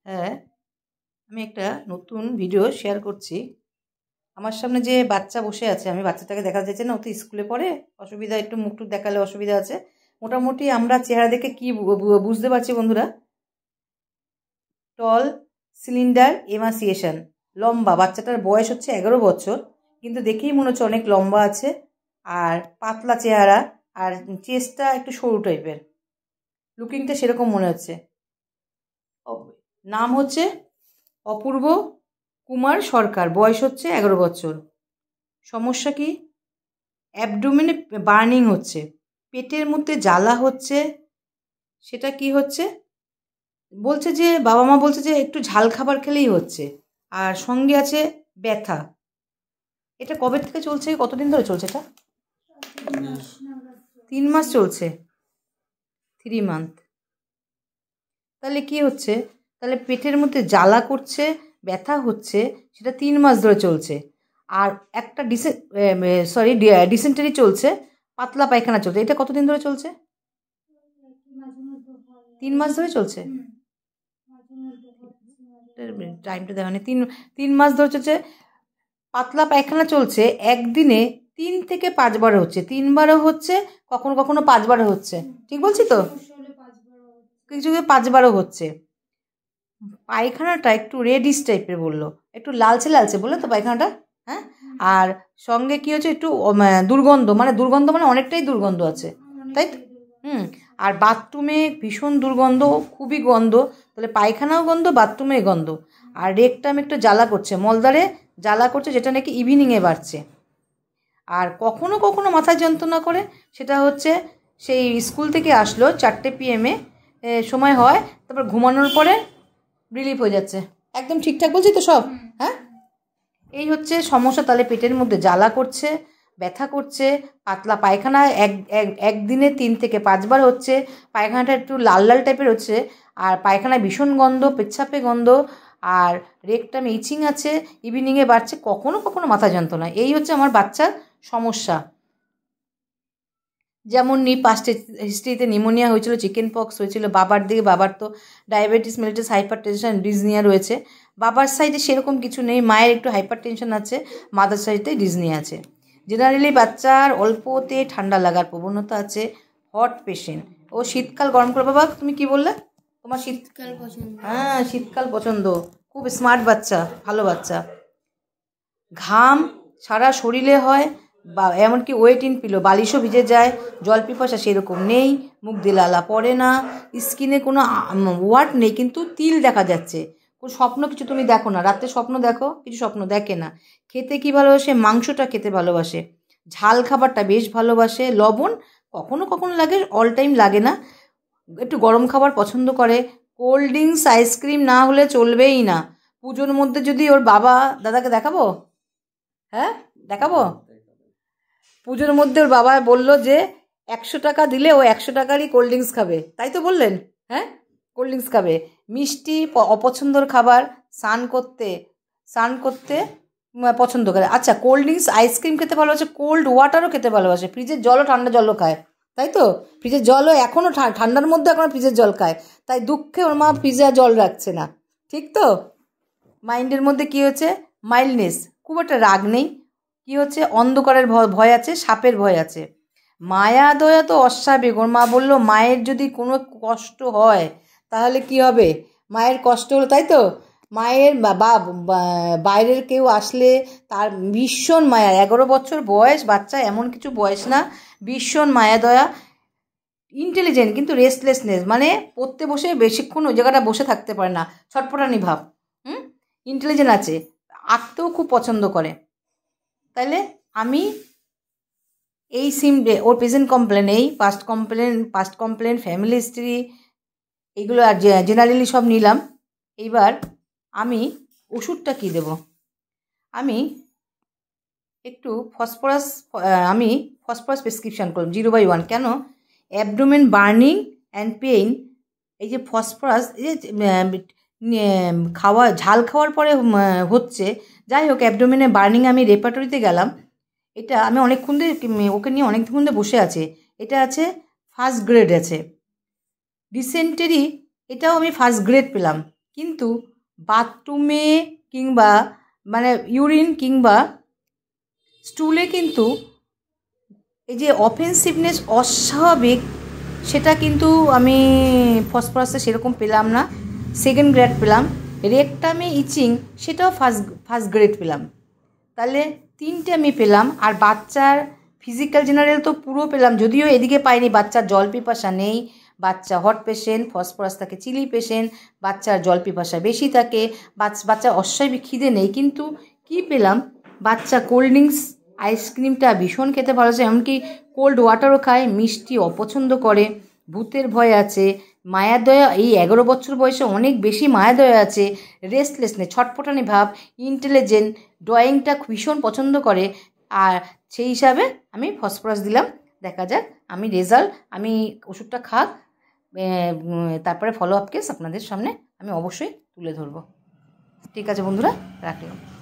হ্যাঁ, আমি একটা নতুন ভিডিও শেয়ার করছি। আমার সামনে যে বাচ্চা বসে আছে, আমি বাচ্চাটাকে দেখা যাচ্ছে না, ও তো স্কুলে পড়ে, অসুবিধা, একটু মুখটুক দেখালে অসুবিধা আছে। মোটামুটি আমরা চেহারা দেখে কি বুঝতে পারছি বন্ধুরা? টল সিলিন্ডার এমাসিয়েশন, লম্বা। বাচ্চাটার বয়স হচ্ছে 11 বছর, কিন্তু দেখেই মনে হচ্ছে অনেক লম্বা আছে, আর পাতলা চেহারা, আর চেস্টটা একটু সরু টাইপের, লুকিংটা সেরকম মনে হচ্ছে। নাম হচ্ছে অপূর্ব কুমার সরকার, বয়স হচ্ছে 11 বছর। সমস্যা কি? অ্যাবডোমেনে বার্নিং হচ্ছে, পেটের মধ্যে জ্বালা হচ্ছে। সেটা কি হচ্ছে? বলছে যে বাবা মা বলছে যে একটু ঝাল খাবার খেলেই হচ্ছে, আর সঙ্গে আছে ব্যথা। এটা কবে থেকে চলছে, কতদিন ধরে চলছে এটা? 3 মাস চলছে, 3 মান্থ। তাহলে কি হচ্ছে? তাহলে পেটের মধ্যে জ্বালা করছে, ব্যথা হচ্ছে, সেটা 3 মাস ধরে চলছে। আর একটা ডিসেন্টারি চলছে, পাতলা পায়খানা চলছে। এটা কতদিন ধরে চলছে? 3 মাস ধরে চলছে। টাইমটা দেওয়া নেই। 3 মাস ধরে চলছে, পাতলা পায়খানা চলছে। একদিনে 3 থেকে 5 বার হচ্ছে, 3বারও হচ্ছে, কখনো কখনো 5বারও হচ্ছে। ঠিক বলছি তো? কিছু 5বারও হচ্ছে। পায়খানাটা একটু রেডিশ টাইপের বললো, একটু লালচে লালচে বললো তো পায়খানাটা। হ্যাঁ, আর সঙ্গে কি হচ্ছে, একটু দুর্গন্ধ, মানে দুর্গন্ধ মানে অনেকটাই দুর্গন্ধ আছে, তাই তো? আর বাথরুমে ভীষণ দুর্গন্ধ, খুবই গন্ধ। তাহলে পায়খানাও গন্ধ, বাথরুমে গন্ধ। আর রেকটাম একটু জ্বালা করছে, মলদ্বারে জ্বালা করছে, যেটা নাকি ইভিনিংয়ে বাড়ছে। আর কখনো কখনো মাথায় যন্ত্রণা করে, সেটা হচ্ছে সেই স্কুল থেকে আসলো 4টে PM সময় হয়, তারপর ঘুমানোর পরে রিলিফ হয়ে যাচ্ছে। একদম ঠিকঠাক বলছি তো সব? হ্যাঁ, এই হচ্ছে সমস্যা। তাহলে পেটের মধ্যে জ্বালা করছে, ব্যথা করছে, পাতলা পায়খানা একদিনে 3 থেকে 5 বার হচ্ছে, পায়খানাটা একটু লাল লাল টাইপের হচ্ছে, আর পায়খানায় ভীষণ গন্ধ, পেচ্ছাপে গন্ধ, আর রেকটামে ইচিং আছে, ইভিনিংয়ে বাড়ছে, কখনো কখনো মাথা যন্ত্রণা। এই হচ্ছে আমার বাচ্চার সমস্যা। যেমন পাস্ট হিস্ট্রিতে নিউমোনিয়া হয়েছিল, চিকেন পক্স হয়েছিল বাবার দিকে। বাবার তো diabetes mellitus hyper tension dyspnoea রয়েছে। বাবার সাইডে সেরকম কিছু নেই, মায়ের একটু হাইপার টেনশন আছে, মাদার সাইডে ডিজনিয়া আছে। জেনারেলি বাচ্চার অল্পতে ঠান্ডা লাগার প্রবণতা আছে, হট পেশেন্ট। ও শীতকাল গরম করে। বাবা তুমি কি বললে? তোমার শীতকাল পছন্দ? হ্যাঁ, শীতকাল পছন্দ। খুব স্মার্ট বাচ্চা, ভালো বাচ্চা। ঘাম সারা শরীরে হয়, বা এমনকি ওয়েট ইন পিলো, বালিশও ভিজে যায়। জল পিপাসা সেরকম নেই, মুখ দিয়ে লালা পড়ে না, স্কিনে কোনো ওয়াট নেই, কিন্তু তিল দেখা যাচ্ছে। কোনো স্বপ্ন কিছু তুমি দেখো না, রাত্রে স্বপ্ন দেখো, কিছু স্বপ্ন দেখে না। খেতে কি ভালোবাসে? মাংসটা খেতে ভালোবাসে, ঝাল খাবারটা বেশ ভালোবাসে, লবণ কখনো কখনো লাগে, অল টাইম লাগে না। একটু গরম খাবার পছন্দ করে। কোল্ড ড্রিঙ্কস আইসক্রিম না হলে চলবেই না। পুজোর মধ্যে যদি ওর বাবা দাদাকে দেখাবো, হ্যাঁ দেখাবো, পুজোর মধ্যে ওর বাবা বলল যে 100 টাকা দিলে ও 100 টাকারই কোল্ড ড্রিঙ্কস খাবে, তাই তো বললেন? হ্যাঁ, কোল্ড ড্রিঙ্কস খাবে। মিষ্টি অপছন্দর খাবার, স্নান করতে পছন্দ করে। আচ্ছা, কোল্ড ড্রিঙ্কস আইসক্রিম খেতে ভালোবাসে, কোল্ড ওয়াটারও খেতে ভালোবাসে, ফ্রিজের জলও, ঠান্ডা জলও খায়, তাই তো? ফ্রিজের জলও এখনও, ঠান্ডার মধ্যে এখনও ফ্রিজের জল খায়। তাই দুঃখে ওর মা ফ্রিজে জল রাখছে না, ঠিক তো? মাইন্ডের মধ্যে কি হচ্ছে? মাইল্ডনেস, খুব একটা রাগ নেই। কি হচ্ছে? অন্ধকারের ভয় আছে, সাপের ভয় আছে। মায়া দয়া তো অস্বাভাবিক। ওর মা বললো মায়ের যদি কোনো কষ্ট হয় তাহলে কি হবে? মায়ের কষ্ট হলো, তাই তো? মায়ের বাইরের কেউ আসলে তার ভীষণ মায়া। 11 বছর বয়স বাচ্চা, এমন কিছু বয়স না। ভীষণ মায়া দয়া, ইন্টেলিজেন্ট, কিন্তু রেস্টলেসনেস, মানে পড়তে বসে বেশিক্ষণ ওই জায়গাটা বসে থাকতে পারে না, ছটফটানি ভাব। ইন্টেলিজেন্ট আছে, আঁকতেও খুব পছন্দ করে। তাইলে আমি এই ওর প্রেজেন্ট কমপ্লেন, এই পাস্ট কমপ্লেন, ফ্যামিলি হিস্ট্রি, এইগুলো আর জেনারেলি সব নিলাম। এইবার আমি ওষুধটা কি দেব? আমি একটু ফসফরাস প্রেসক্রিপশান করলাম 0/1। কেন? অ্যাবডোমেন বার্নিং অ্যান্ড পেইন, এই যে ফসফরাস, এই যে ঝাল খাওয়ার পরে হচ্ছে। যাই হোক, অ্যাবডোমেনে বার্নিং, আমি রেপার্টরিতে গেলাম। এটা আমি অনেকক্ষণ ধরে ওকে নিয়ে অনেকক্ষণ ধরে বসে আছে। এটা আছে ফার্স্ট গ্রেড আছে। ডিসেন্টারি, এটাও আমি ফার্স্ট গ্রেড পেলাম। কিন্তু বাথরুমে কিংবা মানে ইউরিন কিংবা স্টুলে কিন্তু এই যে অফেন্সিভনেস অস্বাভাবিক, সেটা কিন্তু আমি ফসফরাসে সেরকম পেলাম না, সেকেন্ড গ্রেড পেলাম। রেকটামে ইচিং সেটাও ফার্স্ট গ্রেড পেলাম। তাহলে 3টে আমি পেলাম। আর বাচ্চার ফিজিক্যাল জেনারেল তো পুরো পেলাম, যদিও এদিকে পাইনি। বাচ্চার জল পিপাসা নেই, বাচ্চা হট পেশেন্ট, ফসফরাস থাকে চিলি পেশেন্ট, বাচ্চার জল পিপাসা বেশি থাকে, বাচ্চার অস্বাভাবিক খিদে নেই। কিন্তু কি পেলাম, বাচ্চা কোল্ড ড্রিঙ্কস আইসক্রিমটা ভীষণ খেতে ভালোবাসে, এমনকি কোল্ড ওয়াটারও খায়, মিষ্টি অপছন্দ করে, ভূতের ভয় আছে, মায়া দয়া এই 11 বছর বয়সে অনেক বেশি মায়া দয়া আছে, রেস্টলেসনেস ছটফটানি ভাব, ইন্টেলিজেন্ট, ড্রয়িংটা ভীষণ পছন্দ করে। আর সেই হিসাবে আমি ফসফরাস দিলাম। দেখা যাক আমি রেজাল্ট, আমি ওষুধটা খাক, তারপরে ফলো আপ কেস আপনাদের সামনে আমি অবশ্যই তুলে ধরবো। ঠিক আছে বন্ধুরা, রাখলাম।